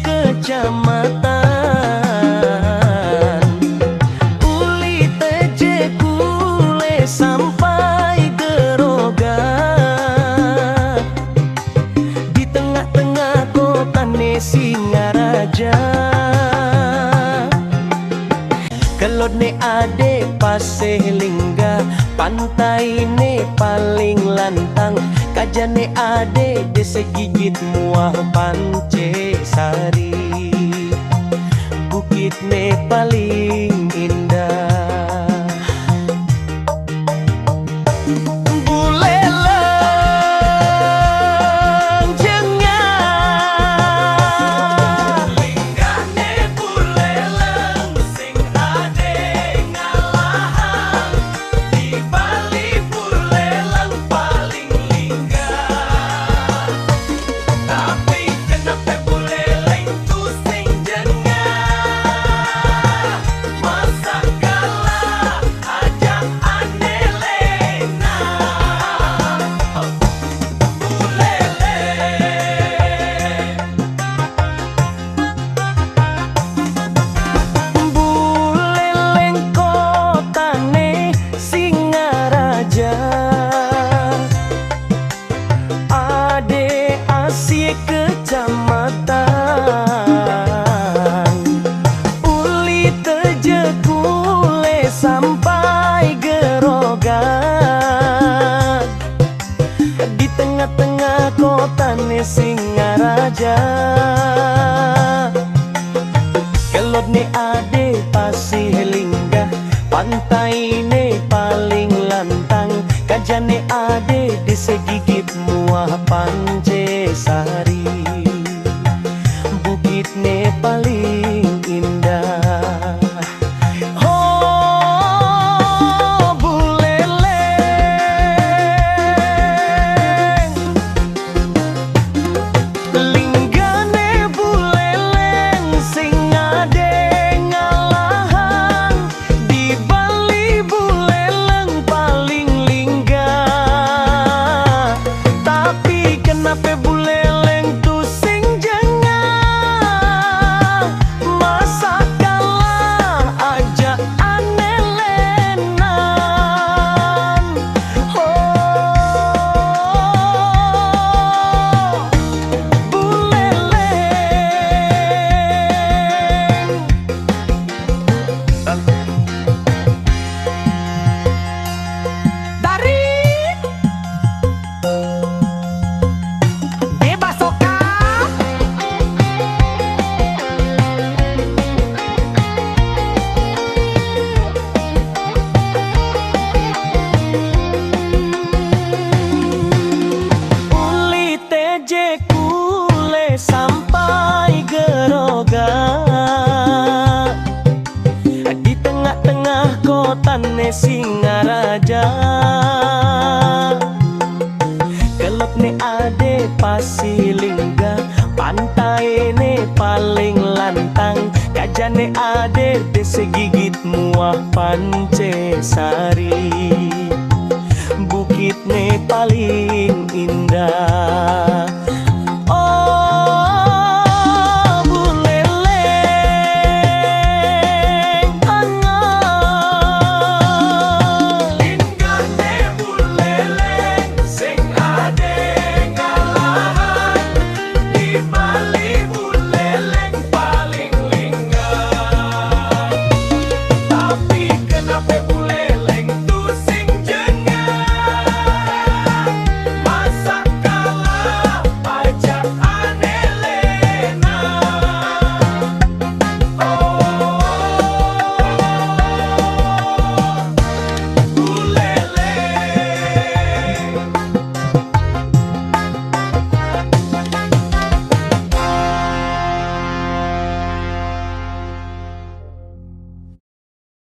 Kecamatan Uli Teje Kule sampai Geroga, di tengah-tengah kota Singaraja. Kelod ne ade Paseh Lingga, pantai ne paling lantang. Kajane ade Desa Gigit Muah Pancesari, bukit ne paling indah. Buleleng jengah, linggane buleleng sing ade ngalahan. Di Bali buleleng paling linggah, tapi kenapa buleleng tuh sing jengah? Masa kalah ajak ane lena Buleleng kotane Singaraja, ade Asyik Kecamatan Uli Teje Kule sampai Geroga, di tengah-tengah kota Singaraja. Kelod ne ade Paseh Lingga, pantai ne paling lantang. Kajane ade Desa Gigit Muah Pancesari, bukit ne paling indah. Oh buleleng, linggane buleleng sing ade ngalahan. Di Bali buleleng paling linggah, tapi kenapa buleleng tuh sing jengah? Masa kalah ajak ane lenan. Oh buleleng, dari Bebas Oka. Uli Teje Kule sampai Geroga, di tengah-tengah kota Singaraja. Kelot ne ade Paseh Lingga, pantai ne paling lantang. Kajane ade Desa Gigit Muah Pancesari, bukit ne paling indah. Oh buleleng angan, linggane buleleng sing ade ngalahan. Di Bali buleleng paling linggah, tapi kenapa